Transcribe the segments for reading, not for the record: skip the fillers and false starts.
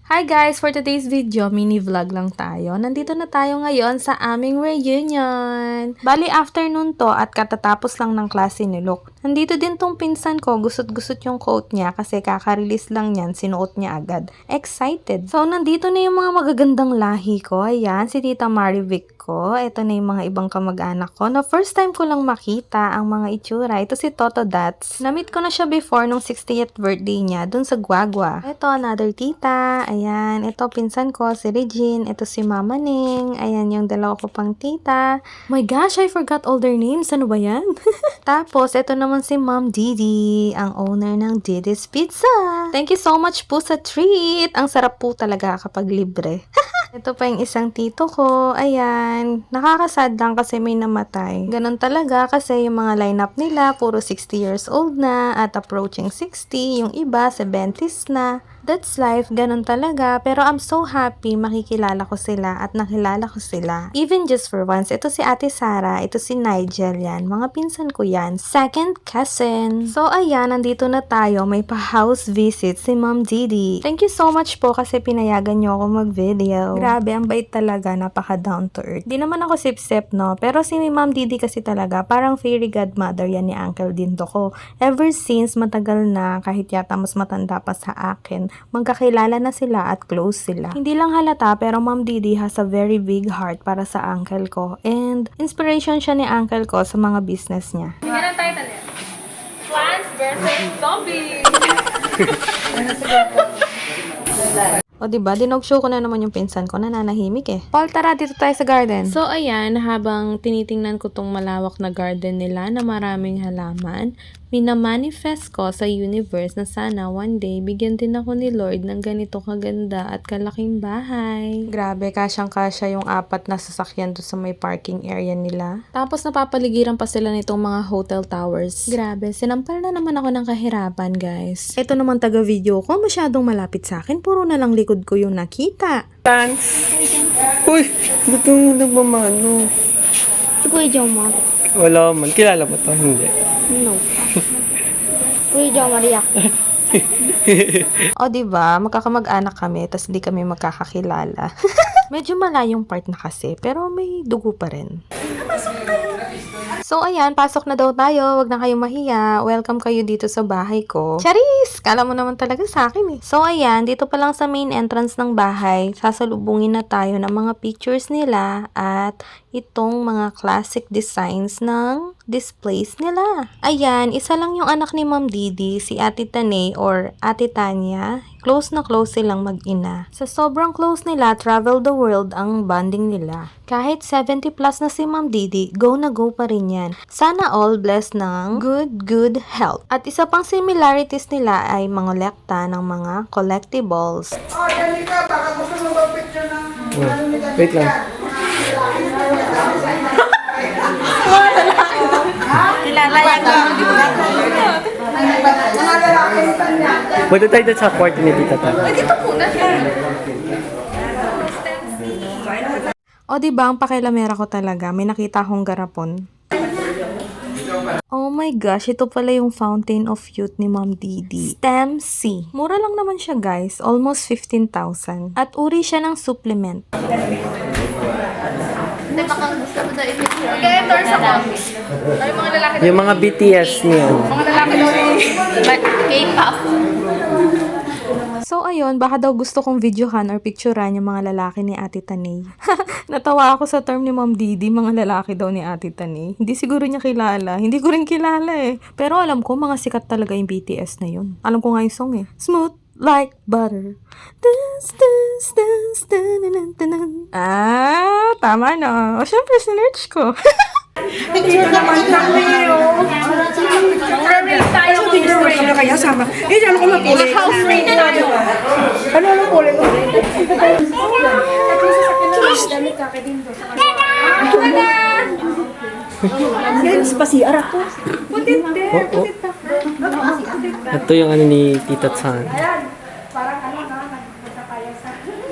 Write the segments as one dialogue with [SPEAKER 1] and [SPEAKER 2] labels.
[SPEAKER 1] Hi guys! For today's video, mini vlog lang tayo. Nandito na tayo ngayon sa aming reunion. Bali, afternoon to at katatapos lang ng klase ni Luke. Nandito din tong pinsan ko, gusot-gusot yung coat niya kasi kaka-release lang niyan, sinuot niya agad. Excited! So, nandito na yung mga magagandang lahi ko. Ayan, si Tita Marivic ko. Ito na yung mga ibang kamag-anak ko na first time ko lang makita ang mga itsura. Ito si Toto Dats. Na-meet ko na siya before nung 60th birthday niya dun sa Guagua. Ito, another tita. Ayan, ito pinsan ko, si Regine. Ito si Mama Ning. Ayan, yung dalawa ko pang tita. My gosh, I forgot all their names. Ano ba yan? Tapos, ito naman si Ma'am Didi, ang owner ng Didi's Pizza. Thank you so much po sa treat. Ang sarap po talaga kapag libre. Ito pa yung isang tito ko. Ayan. Nakakasad lang kasi may namatay. Ganon talaga kasi yung mga lineup nila, puro 60 years old na at approaching 60. Yung iba, 70s na. That's life, ganun talaga. Pero I'm so happy makikilala ko sila at nakilala ko sila. Even just for once. Ito si Ate Sara, ito si Nigel yan. Mga pinsan ko yan. Second cousin. So ayan, nandito na tayo. May pa-house visit si Ma'am Didi. Thank you so much po kasi pinayagan niyo ako mag-video. Grabe, ang bait talaga. Napaka down to earth. Di naman ako sip-sip, no? Pero si Ma'am Didi kasi talaga, parang fairy godmother yan ni Uncle Dindo ko. Ever since matagal na, kahit yata mas matanda pa sa akin, magkakilala na sila at close sila. Hindi lang halata pero Ma'am Didi has a very big heart para sa uncle ko and inspiration siya ni uncle ko sa mga business niya.
[SPEAKER 2] Tingnan ang title niya. Plants versus Zombies!
[SPEAKER 1] O diba, dinog-show ko na naman yung pinsan ko, nananahimik eh. Paul, tara dito tayo sa garden. So ayan, habang tinitingnan ko tong malawak na garden nila na maraming halaman, minamanifest ko sa universe na sana one day bigyan din ako ni Lord ng ganito kaganda at kalaking bahay. Grabe, kasyang-kasya yung 4 na sasakyan doon sa may parking area nila. Tapos napapaligiran pa sila nitong mga hotel towers. Grabe, sinampal na naman ako ng kahirapan, guys. Ito naman taga-video ko, masyadong malapit sa akin, puro na lang likod ko yung nakita.
[SPEAKER 3] Thanks. Uy, ba't yung nagmamano?
[SPEAKER 4] Si Kuya Jomar.
[SPEAKER 3] Wala man. Kilala mo to? Hindi.
[SPEAKER 4] No. Kuya Jomar yak.
[SPEAKER 1] O diba, magkakamag-anak kami, tas di kami magkakakilala. Medyo malayong part na kasi, pero may dugo pa rin. So ayan, pasok na daw tayo, wag na kayong mahiya. Welcome kayo dito sa bahay ko. Charis! Kala mo naman talaga sa akin eh. So ayan, dito pa lang sa main entrance ng bahay, sasalubungin na tayo ng mga pictures nila at itong mga classic designs ng displays nila. Ayan, isa lang yung anak ni Ma'am Didi, si Ate Tanay or Ate Tanya. Close na close silang mag-ina. Sa sobrang close nila, travel the world ang bonding nila. Kahit 70 plus na si Ma'am Didi, go na go pa rin yan. Sana all blessed ng good health. At isa pang similarities nila ay mangolekta ng mga collectibles.
[SPEAKER 3] Wait lang.
[SPEAKER 2] Kilala yan ka.
[SPEAKER 3] Punta tayo doon sa kwarto ni Tita Ta.
[SPEAKER 2] Dito muna siya.
[SPEAKER 1] O diba, ang pakilamera ko talaga, may nakita akong garapon. Oh my gosh, ito pala yung Fountain of Youth ni Ma'am Didi. Stem C. Mura lang naman siya guys, almost 15,000. At uri siya ng supplement.
[SPEAKER 2] Hindi, baka gusto mo daw i-picture. Mag-endorse ako. Ay, mga lalaki daw.
[SPEAKER 3] Yung mga BTS niya.
[SPEAKER 2] Mga lalaki daw K-pop.
[SPEAKER 1] So ayun, baka daw gusto kong videohan or picturean yung mga lalaki ni Ate Tanay. Natawa ako sa term ni Ma'am Didi, mga lalaki daw ni Ate Tanay. Hindi siguro niya kilala. Hindi ko rin kilala eh. Pero alam ko, mga sikat talaga yung BTS na yun. Alam ko nga yung song eh. Smooth like butter. Ah, tama na. O syempre, sinerch ko.
[SPEAKER 2] Picture naman kami, oh. Picture tayo.
[SPEAKER 5] Ano kaya sama? Eh, ano ko mapulit?
[SPEAKER 2] House raid tayo.
[SPEAKER 5] Ano pulit? Yan, spasiar ako.
[SPEAKER 3] Ito yung ano ni Tita Tan.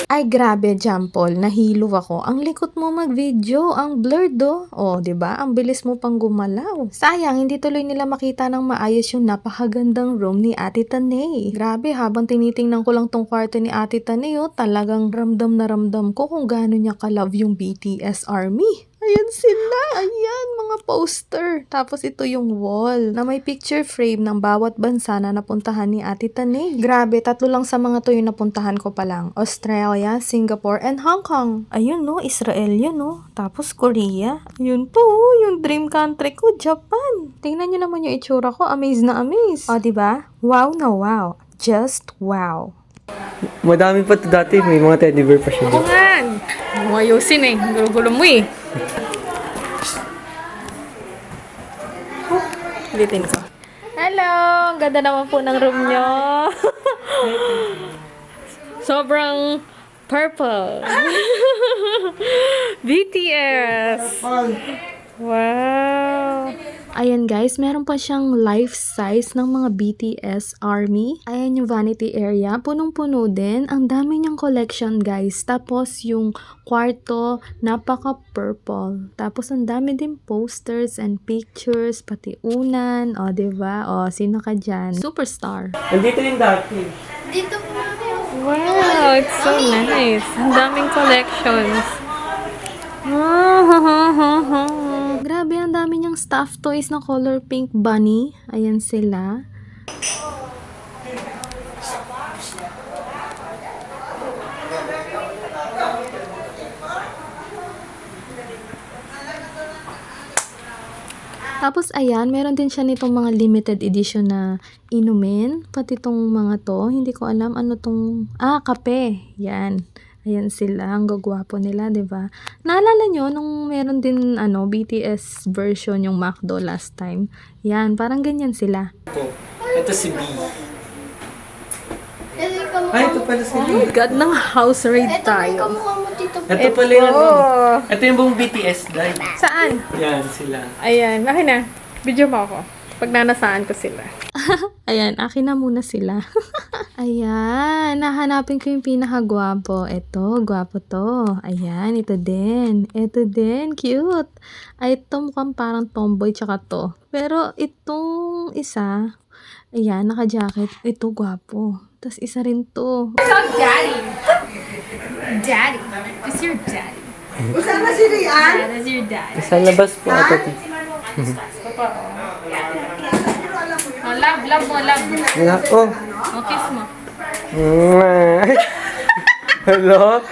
[SPEAKER 1] Ay, grabe, Jampol. Nahilo ako. Ang likot mo mag-video. Ang blurred, oh. Oh, di ba? Ang bilis mo pang gumalaw. Sayang, hindi tuloy nila makita ng maayos yung napakagandang room ni Ate Tanay. Grabe, habang tinitingnan ko lang tong kwarto ni Ate Tanay, oh, talagang ramdam na ramdam ko kung gaano niya ka-love yung BTS Army. Ayan sila. Ayan, mga poster. Tapos ito yung wall na may picture frame ng bawat bansa na napuntahan ni Ate Tanay. Grabe, 3 lang sa mga to yung napuntahan ko pa lang. Australia, Singapore, and Hong Kong. Ayun no, Israel yun no. Tapos Korea. Ayun po, yung dream country ko, Japan. Tingnan nyo naman yung itsura ko. Amaze na amaze. O, diba? Wow na wow. Just wow.
[SPEAKER 3] Madami pa to dati. May mga teddy bear pa siya.
[SPEAKER 1] Oo nga. Mo ayusin eh. Gulo-gulo mo eh. Ulitin ko. Hello! Ang ganda naman po ng room nyo. Sobrang purple. BTS! Wow! Ayan guys, meron pa siyang life size ng mga BTS Army. Ayan yung vanity area. Punong-puno din. Ang dami niyang collection guys. Tapos yung kwarto, napaka-purple. Tapos ang dami din posters and pictures, pati unan. O, diba? O, sino ka dyan? Superstar.
[SPEAKER 3] Nandito yung dati.
[SPEAKER 2] Dito po natin.
[SPEAKER 1] Wow, it's so nice. Ang daming collections. Grabe, ang dami niyang stuffed toys na color pink bunny. Ayan sila. Tapos ayan, meron din siya nitong mga limited edition na inumin. Pati itong mga to, hindi ko alam ano tong... kape. Yan. Ayan sila, ang gagwapo nila, 'di ba? Naalala nyo nung meron din BTS version yung McDo last time. Yan, parang ganyan sila.
[SPEAKER 3] Ito si B.
[SPEAKER 2] Ito yung kamukha
[SPEAKER 3] Ay, ito pala si B.
[SPEAKER 1] Oh my God, ng house raid
[SPEAKER 2] Ito yung
[SPEAKER 1] tayo.
[SPEAKER 2] kamukha mo dito.
[SPEAKER 3] Ito pala yung Ito yung buong BTS guys.
[SPEAKER 1] Saan?
[SPEAKER 3] Yan sila.
[SPEAKER 1] Ayan, akin na. Video mo ako. Pag nanasaan ko sila. Ayan, akin na muna sila. Ayan, nahanapin ko yung pinakagwapo. Ito, gwapo to. Ayan, ito din. Ito din, cute. Ay, ito mukhang parang tomboy tsaka to. Pero itong isa, ayan, naka-jacket. Ito, gwapo. Tapos isa rin to.
[SPEAKER 2] Daddy. Daddy. It's your daddy.
[SPEAKER 5] Usan na si Rian?
[SPEAKER 2] That is your daddy.
[SPEAKER 3] Sa labas po ito.
[SPEAKER 2] Oh, love mo, love.
[SPEAKER 3] Oh.
[SPEAKER 2] Oh, kiss mo.
[SPEAKER 3] Hello?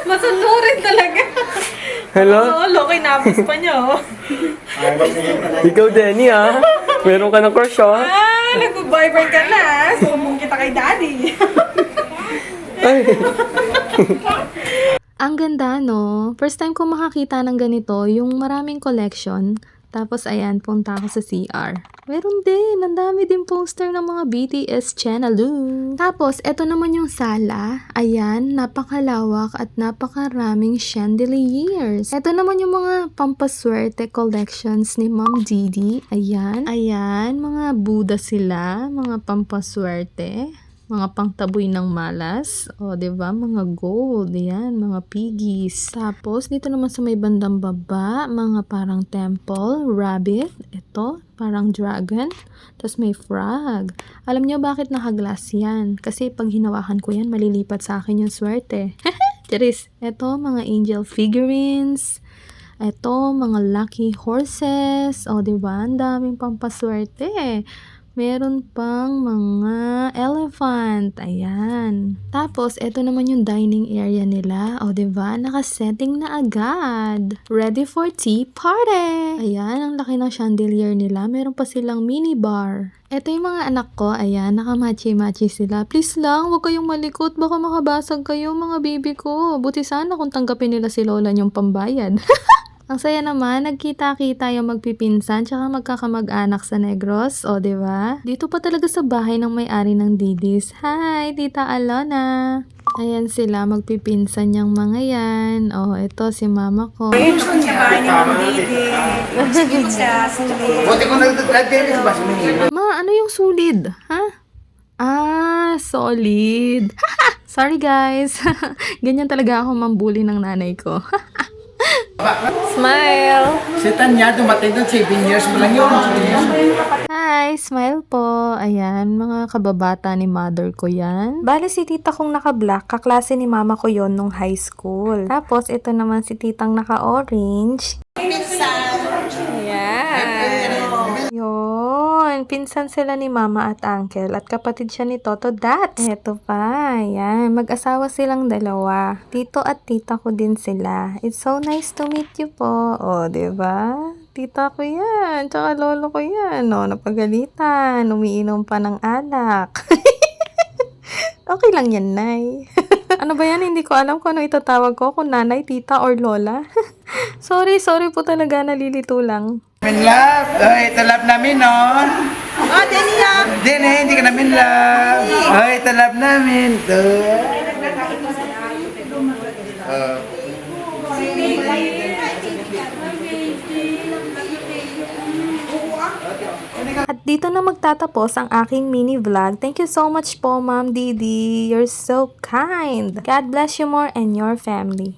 [SPEAKER 1] Masunurin talaga.
[SPEAKER 3] Hello?
[SPEAKER 1] Oo, Loki, napos pa niya, oh.
[SPEAKER 3] Ikaw, Denny, ah. Meron ka ng crush, ah.
[SPEAKER 1] Nag-boyfriend ka na. Sumbong kita kay daddy.
[SPEAKER 3] Ay.
[SPEAKER 1] Ang ganda, no? First time ko makakita ng ganito, yung maraming collection. Tapos, ayan, punta ako sa CR. Meron din, ang dami din poster ng mga BTS channel. Tapos, eto naman yung sala. Ayan, napakalawak at napakaraming chandeliers. Eto naman yung mga pampaswerte collections ni Ma'am Didi. Ayan, ayan, mga Buddha sila, mga pampaswerte. Mga pangtaboy ng malas. O, diba? Mga gold. Yan. Mga piggies. Tapos, dito naman sa may bandang baba, mga parang temple, rabbit. Ito, parang dragon. Tapos may frog. Alam nyo bakit naka-glass yan? Kasi pag hinawakan ko yan, malilipat sa akin yung swerte. Charis. Ito, mga angel figurines. Ito, mga lucky horses. O, diba? Ang daming pampaswerte. Meron pang mga elephant. Ayan. Tapos, ito naman yung dining area nila. O, diba? Nakasetting na agad. Ready for tea party. Ayan, ang laki ng chandelier nila. Meron pa silang mini bar. Ito yung mga anak ko. Ayan, nakamachi-machi sila. Please lang, huwag kayong malikot. Baka makabasag kayo, mga baby ko. Buti sana kung tanggapin nila si Lola yung pambayad. Ang saya naman, nagkita-kita yung magpipinsan tsaka magkakamag-anak sa Negros, o diba? Dito pa talaga sa bahay ng may-ari ng Didis. Hi, Tita Alona! Ayan sila, magpipinsan yung mga yan. O, ito si mama ko.
[SPEAKER 5] Gusto niya ba niya ng Didi? Sige siya, sulit.
[SPEAKER 6] Buti kung nag-tennis ba
[SPEAKER 1] Ma, ano yung sulid? Ha? Ah, solid. Sorry guys. Ganyan talaga ako mambuli ng nanay ko. Smile!
[SPEAKER 5] Si Tanya, dumating doon 7 years mo lang yun.
[SPEAKER 1] Hi! Smile po. Ayan, mga kababata ni mother ko yan. Bale, si tita kong naka-black, kaklase ni mama ko yon nung high school. Tapos, ito naman si titang naka-orange. Yan. Yun. Pinsan sila ni mama at uncle. At kapatid siya ni Toto Dats. Eto pa. Yan. Mag-asawa silang dalawa. Tito at tita ko din sila. It's so nice to meet you po. O, diba? Tita ko yan. Tsaka lolo ko yan. No, napagalitan. Umiinom pa ng alak. Okay lang yan, Nay. Ano ba yan? Hindi ko alam kung ano itatawag ko. Kung nanay, tita, or lola. Sorry po talaga. Nalilito lang.
[SPEAKER 5] Min love. Ay, ito love namin, no? Oh, Denny love. Denny, hindi ka namin love. Ay, ito love namin. Ito.
[SPEAKER 1] At dito na magtatapos ang aking mini vlog. Thank you so much po, Ma'am Didi. You're so kind. God bless you more and your family.